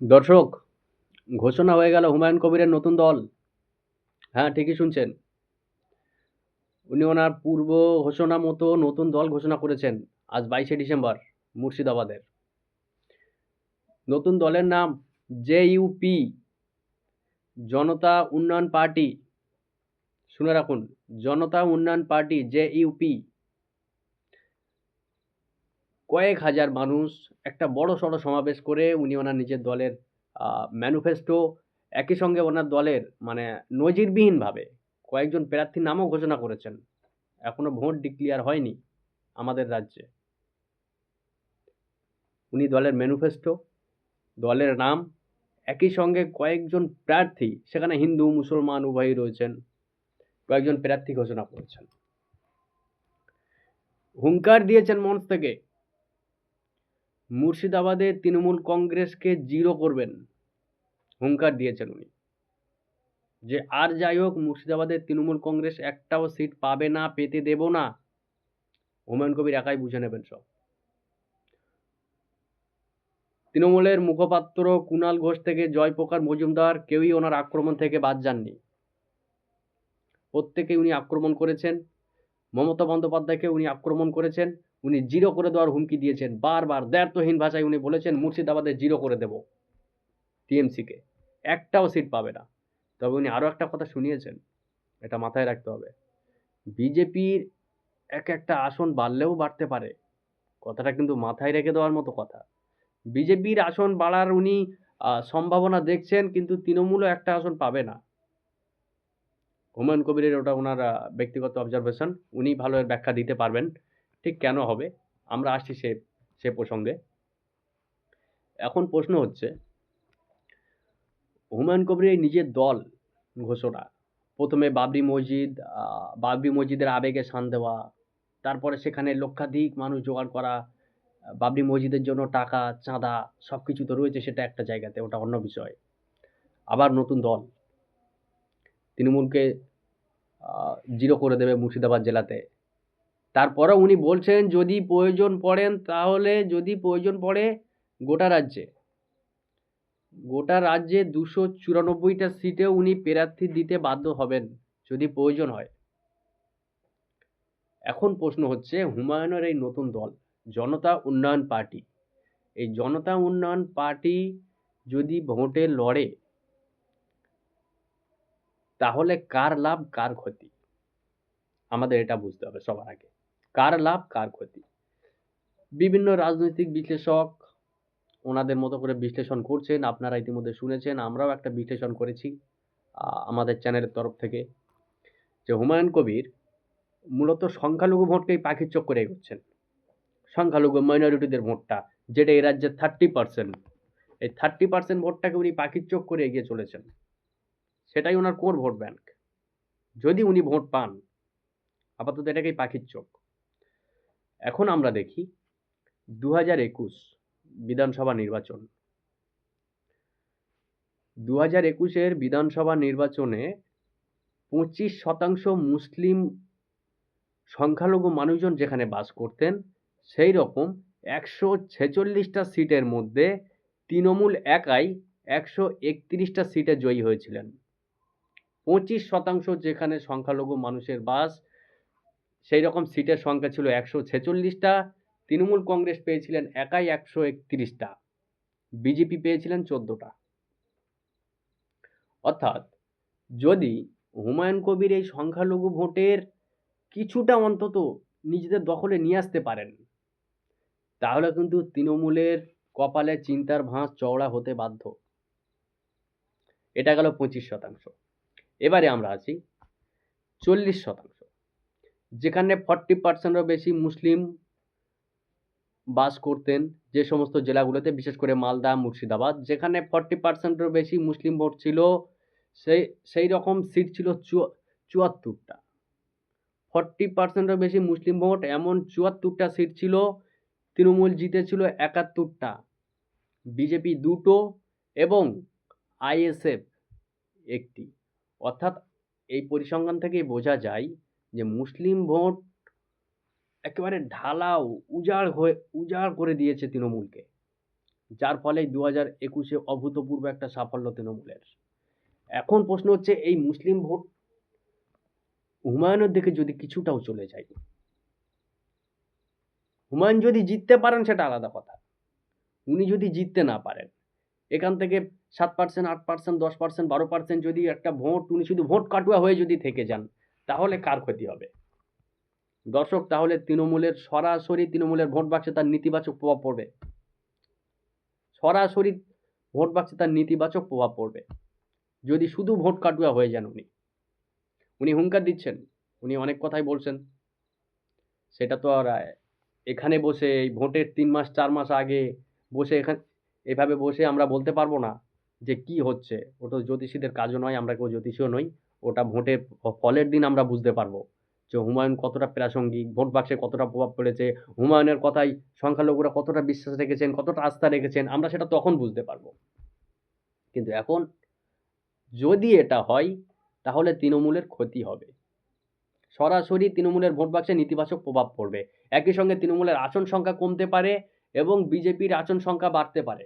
দর্শক, ঘোষণা হয়ে গেল হুমায়ুন কবিরের নতুন দল। হ্যাঁ, ঠিকই শুনছেন। উনি ওনার পূর্ব ঘোষণা মতো নতুন দল ঘোষণা করেছেন আজ 22শে ডিসেম্বর মুর্শিদাবাদের। নতুন দলের নাম জেইউপি, জনতা উন্নয়ন পার্টি। শুনে রাখুন, জনতা উন্নয়ন পার্টি জেইউপি। কয়েক হাজার মানুষ একটা বড়সড় সমাবেশ করে উনি ওনার নিজের দলের ম্যানিফেস্টো, একই সঙ্গে ওনার দলের মানে নজিরবিহীনভাবে কয়েকজন প্রার্থীর নামও ঘোষণা করেছেন। এখনো ভোট ডিক্লেয়ার হয়নি আমাদের রাজ্যে। উনি দলের ম্যানিফেস্টো, দলের নাম, একই সঙ্গে কয়েকজন প্রার্থী, সেখানে হিন্দু মুসলমান উভয়ই রয়েছেন, কয়েকজন প্রার্থী ঘোষণা করেছেন। হুঙ্কার দিয়েছেন মঞ্চ থেকে, মুর্শিদাবাদে তৃণমূল কংগ্রেসকে জিরো করবেন। হুঙ্কার দিয়েছেন উনি, যে আর যাই হোক মুর্শিদাবাদে তৃণমূল কংগ্রেস একটাও সিট পাবে না, পেতে দেব না। হুমায়ুন কবির একাই বুঝে নেবেন সব। তৃণমূলের মুখপাত্র কুণাল ঘোষ থেকে জয়প্রকাশ মজুমদার কেউই ওনার আক্রমণ থেকে বাদ যাননি। প্রত্যেকেই উনি আক্রমণ করেছেন। মমতা বন্দ্যোপাধ্যায়কে উনি আক্রমণ করেছেন। উনি জিরো করে দেওয়ার হুমকি দিয়েছেন। বারবার দ্ব্যর্থহীন ভাষায় উনি বলেছেন মুর্শিদাবাদে জিরো করে দেব টিএমসিকে, একটাও সিট পাবে না। তবে উনি আরও একটা কথা শুনিয়েছেন, এটা মাথায় রাখতে হবে। বিজেপির এক একটা আসন বাড়লেও বাড়তে পারে, কথাটা কিন্তু মাথায় রেখে দেওয়ার মতো কথা। বিজেপির আসন বাড়ার উনি সম্ভাবনা দেখছেন, কিন্তু তৃণমূলও একটা আসন পাবে না। হুমায়ুন কবিরের ওটা ওনার ব্যক্তিগত অবজারভেশন, উনি ভালো এর ব্যাখ্যা দিতে পারবেন ঠিক কেন হবে। আমরা আসছি সে প্রসঙ্গে। এখন প্রশ্ন হচ্ছে, হুমায়ুন কবিরের নিজের দল ঘোষণা, প্রথমে বাবরি মসজিদের আবেগে শান দেওয়া, তারপরে সেখানে লক্ষাধিক মানুষ জোগাড় করা, বাবরি মসজিদের জন্য টাকা চাঁদা সব কিছু তো রয়েছে, সেটা একটা জায়গাতে, ওটা অন্য বিষয়। আবার নতুন দল তৃণমূলকে জিরো করে দেবে মুর্শিদাবাদ জেলাতে। তারপরেও উনি বলছেন যদি প্রয়োজন পড়ে গোটা রাজ্যে 294টা সিটেও উনি প্রার্থী দিতে বাধ্য হবেন যদি প্রয়োজন হয়। এখন প্রশ্ন হচ্ছে, হুমায়ুনের এই নতুন দল জনতা উন্নয়ন পার্টি, এই জনতা উন্নয়ন পার্টি যদি ভোটে লড়ে, তাহলে কার লাভ কার ক্ষতি আমাদের এটা বুঝতে হবে সবার আগে। কার লাভ কার ক্ষতি, বিভিন্ন রাজনৈতিক বিশ্লেষক ওনাদের মতো করে বিশ্লেষণ করছেন, আপনারা ইতিমধ্যে শুনেছেন, আমরাও একটা বিশ্লেষণ করেছি আমাদের চ্যানেলের তরফ থেকে, যে হুমায়ুন কবির মূলত সংখ্যালঘু ভোটকেই পাখির চোখ করে এগোচ্ছেন। সংখ্যালঘু মাইনরিটিদের ভোটটা, যেটা এই রাজ্যের 30%, এই 30% ভোটটাকে উনি পাখির চোখ করে এগিয়ে চলেছেন। সেটাই ওনার কোর ভোট ব্যাংক। যদি উনি ভোট পান, আপাতত এটাকেই পাখির চোখ। এখন আমরা দেখি 2021 বিধানসভা নির্বাচন। 2021-এর বিধানসভা নির্বাচনে 25% মুসলিম সংখ্যালঘু মানুষজন যেখানে বাস করতেন, সেই রকম 146টা সিটের মধ্যে তৃণমূল একাই 131টা সিটে জয়ী হয়েছিলেন। 25% যেখানে সংখ্যালঘু মানুষের বাস, সেই রকম সিটের সংখ্যা ছিল 146টা। তৃণমূল কংগ্রেস পেয়েছিলেন একাই 131টা, বিজেপি পেয়েছিলেন 14টা। অর্থাৎ যদি হুমায়ুন কবির এই সংখ্যালঘু ভোটের কিছুটা অন্তত নিজেদের দখলে নিয়ে আসতে পারেন, তাহলে কিন্তু তৃণমূলের কপালে চিন্তার ভাঁজ চওড়া হতে বাধ্য। এটা গেল 25%। এবারে আমরা আছি 40%, যেখানে 40%-এরও বেশি মুসলিম বাস করতেন, যে সমস্ত জেলাগুলোতে, বিশেষ করে মালদা, মুর্শিদাবাদ, যেখানে 40%-এরও বেশি মুসলিম ভোট ছিল, সেই রকম সিট ছিল 74টা। 40%-এরও বেশি মুসলিম ভোট, এমন 74টা সিট ছিল। তৃণমূল জিতেছিল 71টা, বিজেপি 2টো এবং আইএসএফ 1টি। অর্থাৎ এই পরিসংখ্যান থেকেই বোঝা যায় যে মুসলিম ভোট একেবারে ঢালাও উজাড় করে দিয়েছে তৃণমূলকে। যার ফলে 2021-এ অভূতপূর্ব একটা সাফল্য তৃণমূলের। এখন প্রশ্ন হচ্ছে এই মুসলিম ভোট হুমায়ুনের দিকে যদি কিছুটাও চলে যায়, হুমায়ুন যদি জিততে পারেন সেটা আলাদা কথা। উনি যদি জিততে না পারেন, এখান থেকে 7%, 8%, 10%, 12% যদি একটা ভোট উনি শুধু ভোট কাটুয়া হয়ে যদি থেকে যান, তাহলে কার ক্ষতি হবে? দর্শক, তাহলে সরাসরি তৃণমূলের ভোট বাক্সে তার নেতিবাচক প্রভাব পড়বে। সরাসরি ভোট বাক্সে তার নেতিবাচক প্রভাব পড়বে। যদি শুধু ভোট কাটুয়া হয়ে যান উনি। উনি হুঙ্কার দিচ্ছেন, উনি অনেক কথাই বলছেন। সেটা তো আর এখানে বসে এই ভোটের 3 মাস 4 মাস আগে বসে এভাবে বসে আমরা বলতে পারবো না যে কি হচ্ছে। ওটা জ্যোতিষীদের কাজও নয়, আমরা কেউ জ্যোতিষীও নই। ওটা ভোটের ফলের দিন আমরা বুঝতে পারবো যে হুমায়ুন কতটা প্রাসঙ্গিক, ভোট বাক্সে কতটা প্রভাব পড়েছে, হুমায়ুনের কথায় সংখ্যালঘুরা কতটা বিশ্বাস রেখেছেন, কতটা আস্থা রেখেছেন, আমরা সেটা তখন বুঝতে পারবো। কিন্তু এখন যদি এটা হয়, তাহলে তৃণমূলের ক্ষতি হবে। সরাসরি তৃণমূলের ভোট বাক্সে নেতিবাচক প্রভাব পড়বে। একই সঙ্গে তৃণমূলের আসন সংখ্যা কমতে পারে এবং বিজেপির আসন সংখ্যা বাড়তে পারে।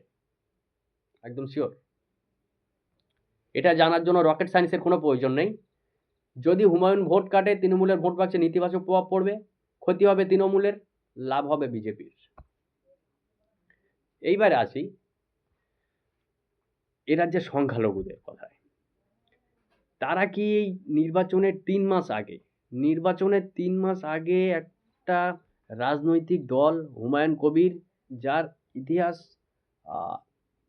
একদম সিওর। এটা জানার জন্য রকেট সায়েন্সের কোনো প্রয়োজন নেই। যদি হুমায়ুন ভোট কাটে, তৃণমূলের ভোট বাক্সে নেতিবাচক প্রভাব পড়বে, ক্ষতি হবে তৃণমূলের, লাভ হবে বিজেপির। এইবারে আসি এ রাজ্যের সংখ্যালঘুদের কথায়। তারা কি এই নির্বাচনের 3 মাস আগে একটা রাজনৈতিক দল হুমায়ুন কবির, যার ইতিহাস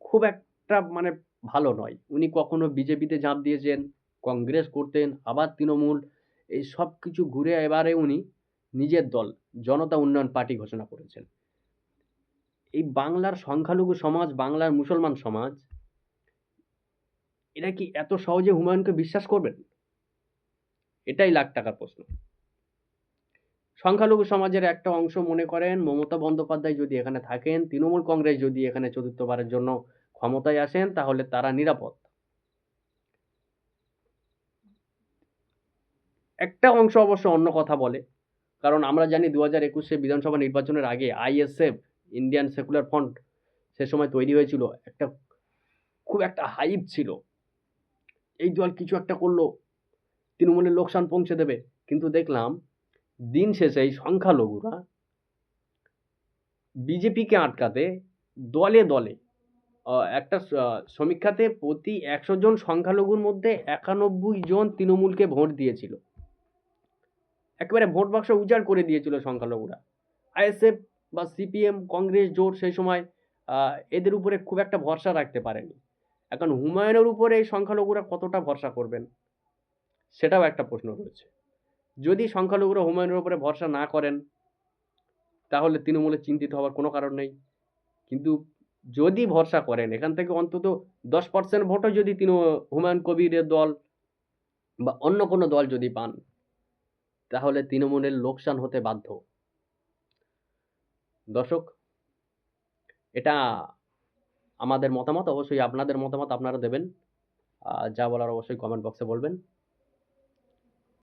খুব একটা মানে ভালো নয়। উনি কখনো বিজেপিতে ঝাঁপ দিয়েছেন, কংগ্রেস করতেন, আবার তৃণমূল, এই সব কিছু ঘুরে এবারে উনি নিজের দল জনতা উন্নয়ন পার্টি ঘোষণা করেছেন। এই বাংলার সংখ্যালঘু সমাজ, বাংলার মুসলমান সমাজ, এরা কি এত সহজে হুমায়ুনকে বিশ্বাস করবেন? এটাই লাখ টাকার প্রশ্ন। সংখ্যালঘু সমাজের একটা অংশ মনে করেন মমতা বন্দ্যোপাধ্যায় যদি এখানে থাকেন, তৃণমূল কংগ্রেস যদি এখানে চতুর্থবারের জন্য ক্ষমতায় আসেন, তাহলে তারা নিরাপদ। একটা অংশ অবশ্য অন্য কথা বলে, কারণ আমরা জানি 2021-এ বিধানসভা নির্বাচনের আগে আইএসএফ, ইন্ডিয়ান সেকুলার ফ্রন্ট, সে সময় তৈরি হয়েছিল। খুব একটা হাইপ ছিল, এই দল কিছু একটা করলো, তৃণমূলের লোকসান পৌঁছে দেবে। কিন্তু দেখলাম দিন শেষে এই সংখ্যালঘুরা বিজেপিকে আটকাতে দলে দলে একটা সমীক্ষাতে প্রতি 100 জন সংখ্যালঘুর মধ্যে 91 জন তৃণমূলকে ভোট দিয়েছিল। একেবারে ভোট বাক্স উজাড় করে দিয়েছিল সংখ্যালঘুরা। আইএসএফ বা সিপিএম, কংগ্রেস জোট সেই সময় এদের উপরে খুব একটা ভরসা রাখতে পারেনি। এখন হুমায়ুনের উপরে এই সংখ্যালঘুরা কতটা ভরসা করবেন, সেটাও একটা প্রশ্ন রয়েছে। যদি সংখ্যালঘুরা হুমায়ুনের উপরে ভরসা না করেন, তাহলে তৃণমূলের চিন্তিত হওয়ার কোনো কারণ নেই। কিন্তু যদি ভরসা করেন, এখান থেকে অন্তত 10% ভোটও যদি হুমায়ুন কবিরের দল বা অন্য কোনো দল যদি পান, তাহলে তৃণমূলের লোকসান হতে বাধ্য। দর্শক, এটা আমাদের মতামত। অবশ্যই আপনাদের মতামত আপনারা দেবেন। যা বলার অবশ্যই কমেন্ট বক্সে বলবেন।